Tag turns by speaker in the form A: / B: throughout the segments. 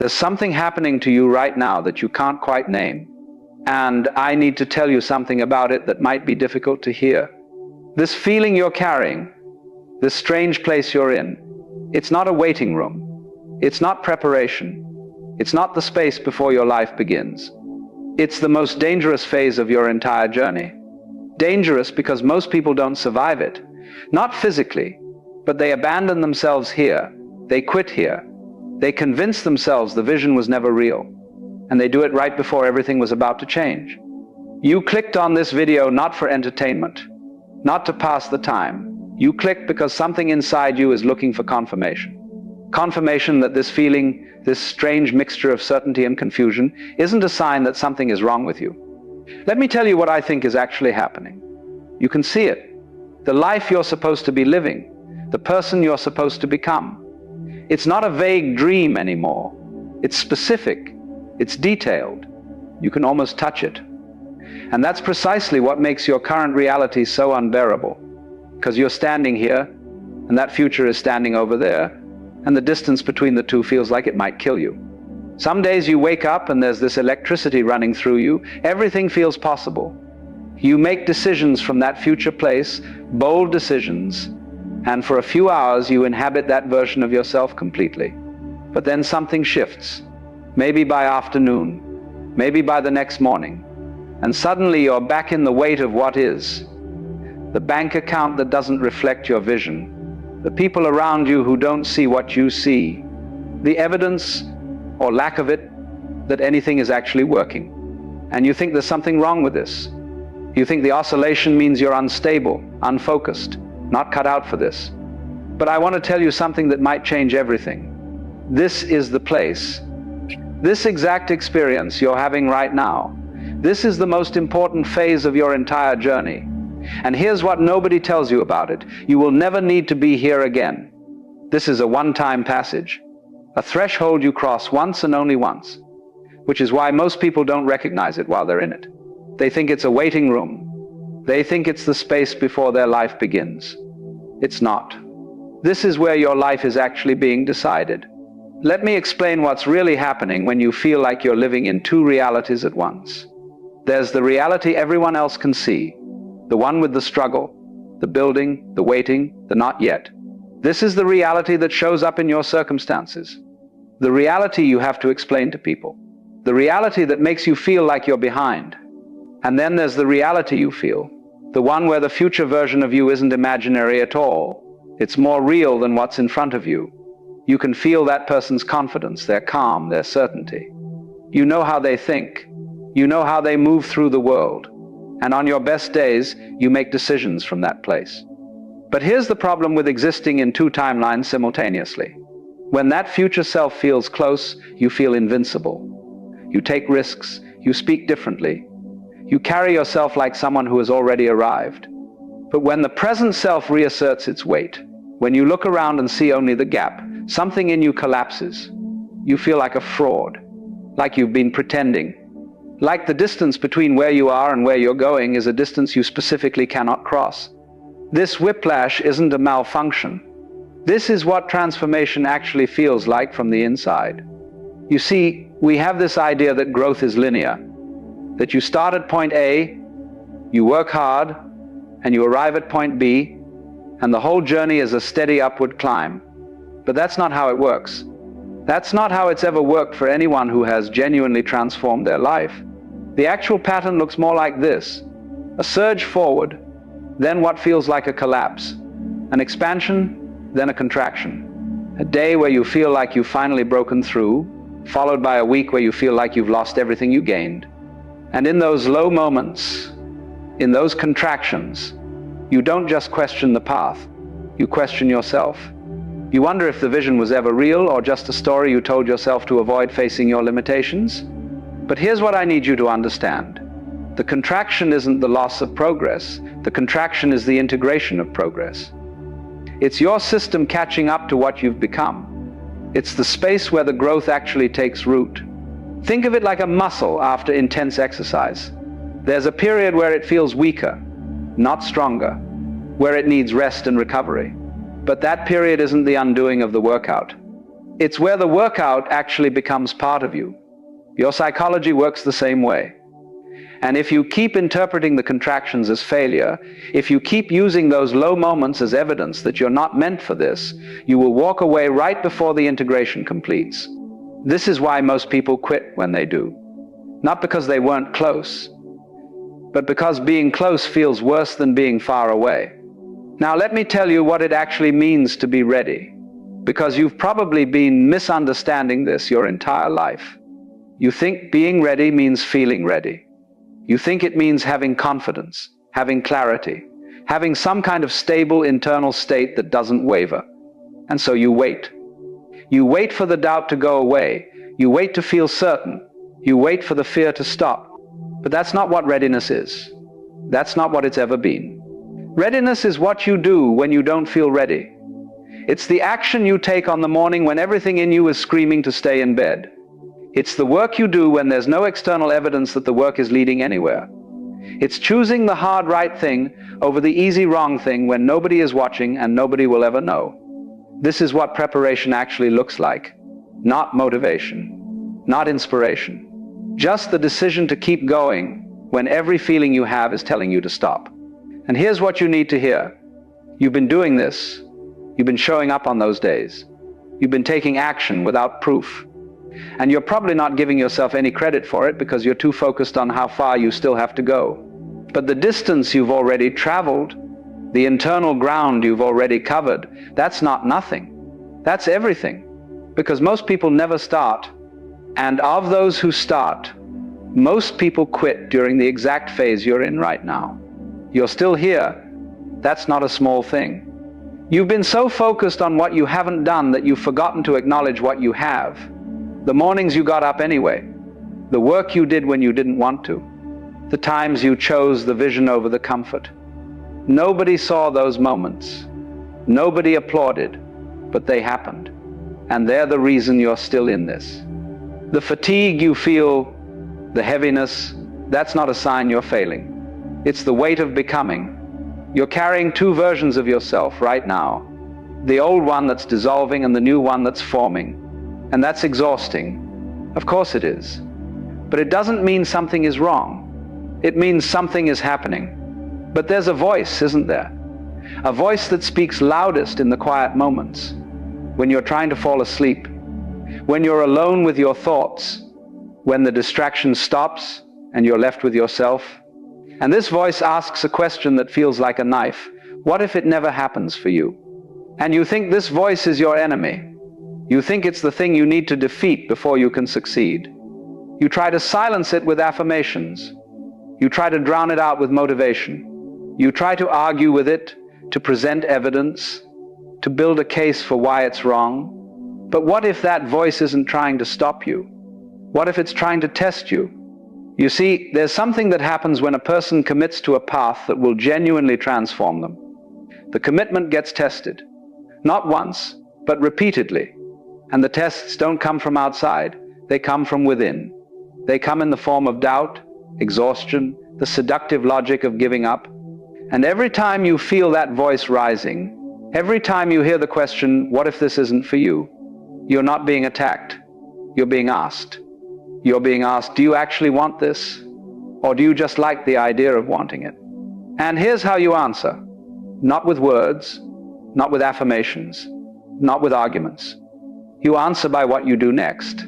A: There's something happening to you right now that you can't quite name, and I need to tell you something about it that might be difficult to hear. This feeling you're carrying, this strange place you're in, it's not a waiting room. It's not preparation. It's not the space before your life begins. It's the most dangerous phase of your entire journey. Dangerous because most people don't survive it. Not physically, but they abandon themselves here. They quit here. They convince themselves the vision was never real. And they do it right before everything was about to change. You clicked on this video not for entertainment, not to pass the time. You clicked because something inside you is looking for confirmation. Confirmation that this feeling, this strange mixture of certainty and confusion, isn't a sign that something is wrong with you. Let me tell you what I think is actually happening. You can see it. The life you're supposed to be living, the person you're supposed to become. It's not a vague dream anymore. It's specific. It's detailed. You can almost touch it. And that's precisely what makes your current reality so unbearable. Because you're standing here, and that future is standing over there, and the distance between the two feels like it might kill you. Some days you wake up and there's this electricity running through you. Everything feels possible. You make decisions from that future place, bold decisions, and for a few hours you inhabit that version of yourself completely. But then something shifts, maybe by afternoon, maybe by the next morning, and suddenly you're back in the weight of what is. The bank account that doesn't reflect your vision, the people around you who don't see what you see, the evidence, or lack of it, that anything is actually working. And you think there's something wrong with this. You think the oscillation means you're unstable, unfocused, not cut out for this. But I want to tell you something that might change everything. This is the place. This exact experience you're having right now, this is the most important phase of your entire journey. And here's what nobody tells you about it. You will never need to be here again. This is a one-time passage, a threshold you cross once and only once, which is why most people don't recognize it while they're in it. They think it's a waiting room. They think it's the space before their life begins. It's not. This is where your life is actually being decided. Let me explain what's really happening when you feel like you're living in two realities at once. There's the reality everyone else can see, the one with the struggle, the building, the waiting, the not yet. This is the reality that shows up in your circumstances. The reality you have to explain to people. The reality that makes you feel like you're behind. And then there's the reality you feel, the one where the future version of you isn't imaginary at all. It's more real than what's in front of you. You can feel that person's confidence, their calm, their certainty. You know how they think. You know how they move through the world. And on your best days, you make decisions from that place. But here's the problem with existing in two timelines simultaneously. When that future self feels close, you feel invincible. You take risks. You speak differently. You carry yourself like someone who has already arrived. But when the present self reasserts its weight, when you look around and see only the gap, something in you collapses. You feel like a fraud, like you've been pretending. Like the distance between where you are and where you're going is a distance you specifically cannot cross. This whiplash isn't a malfunction. This is what transformation actually feels like from the inside. You see, we have this idea that growth is linear, that you start at point A, you work hard, and you arrive at point B, and the whole journey is a steady upward climb. But that's not how it works. That's not how it's ever worked for anyone who has genuinely transformed their life. The actual pattern looks more like this: a surge forward, then what feels like a collapse, an expansion, then a contraction, a day where you feel like you've finally broken through, followed by a week where you feel like you've lost everything you gained. And in those low moments, in those contractions, you don't just question the path, you question yourself. You wonder if the vision was ever real or just a story you told yourself to avoid facing your limitations. But here's what I need you to understand. The contraction isn't the loss of progress. The contraction is the integration of progress. It's your system catching up to what you've become. It's the space where the growth actually takes root. Think of it like a muscle after intense exercise. There's a period where it feels weaker, not stronger, where it needs rest and recovery. But that period isn't the undoing of the workout. It's where the workout actually becomes part of you. Your psychology works the same way. And if you keep interpreting the contractions as failure, if you keep using those low moments as evidence that you're not meant for this, you will walk away right before the integration completes. This is why most people quit when they do. Not because they weren't close, but because being close feels worse than being far away. Now let me tell you what it actually means to be ready, because you've probably been misunderstanding this your entire life. You think being ready means feeling ready. You think it means having confidence, having clarity, having some kind of stable internal state that doesn't waver. And so you wait. You wait for the doubt to go away. You wait to feel certain. You wait for the fear to stop. But that's not what readiness is. That's not what it's ever been. Readiness is what you do when you don't feel ready. It's the action you take on the morning when everything in you is screaming to stay in bed. It's the work you do when there's no external evidence that the work is leading anywhere. It's choosing the hard right thing over the easy wrong thing when nobody is watching and nobody will ever know. This is what preparation actually looks like. Not motivation, not inspiration. Just the decision to keep going when every feeling you have is telling you to stop. And here's what you need to hear. You've been doing this. You've been showing up on those days. You've been taking action without proof. And you're probably not giving yourself any credit for it because you're too focused on how far you still have to go. But the distance you've already traveled, the internal ground you've already covered, that's not nothing. That's everything. Because most people never start. And of those who start, most people quit during the exact phase you're in right now. You're still here. That's not a small thing. You've been so focused on what you haven't done that you've forgotten to acknowledge what you have. The mornings you got up anyway, the work you did when you didn't want to, the times you chose the vision over the comfort. Nobody saw those moments. Nobody applauded, but they happened. And they're the reason you're still in this. The fatigue you feel, the heaviness, that's not a sign you're failing. It's the weight of becoming. You're carrying two versions of yourself right now. The old one that's dissolving and the new one that's forming. And that's exhausting. Of course it is. But it doesn't mean something is wrong. It means something is happening. But there's a voice, isn't there? A voice that speaks loudest in the quiet moments. When you're trying to fall asleep. When you're alone with your thoughts. When the distraction stops and you're left with yourself. And this voice asks a question that feels like a knife. What if it never happens for you? And you think this voice is your enemy. You think it's the thing you need to defeat before you can succeed. You try to silence it with affirmations. You try to drown it out with motivation. You try to argue with it, to present evidence, to build a case for why it's wrong. But what if that voice isn't trying to stop you? What if it's trying to test you? You see, there's something that happens when a person commits to a path that will genuinely transform them. The commitment gets tested. Not once, but repeatedly. And the tests don't come from outside, they come from within. They come in the form of doubt, exhaustion, the seductive logic of giving up. And every time you feel that voice rising, every time you hear the question, what if this isn't for you? You're not being attacked. You're being asked. You're being asked, do you actually want this? Or do you just like the idea of wanting it? And here's how you answer. Not with words, not with affirmations, not with arguments. You answer by what you do next.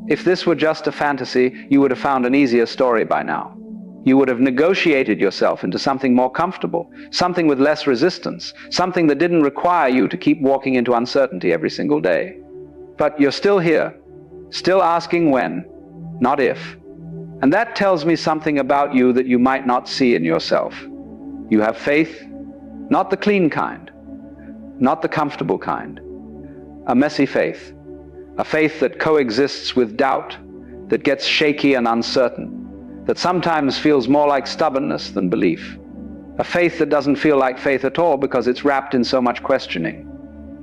A: If this were just a fantasy, you would have found an easier story by now. You would have negotiated yourself into something more comfortable, something with less resistance, something that didn't require you to keep walking into uncertainty every single day. But you're still here, still asking when, not if. And that tells me something about you that you might not see in yourself. You have faith, not the clean kind, not the comfortable kind. A messy faith, a faith that coexists with doubt, that gets shaky and uncertain, that sometimes feels more like stubbornness than belief. A faith that doesn't feel like faith at all because it's wrapped in so much questioning.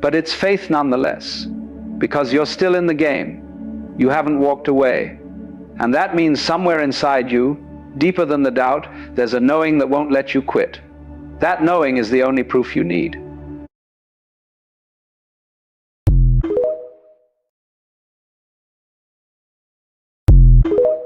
A: But it's faith nonetheless, because you're still in the game. You haven't walked away. And that means somewhere inside you, deeper than the doubt, there's a knowing that won't let you quit. That knowing is the only proof you need. you.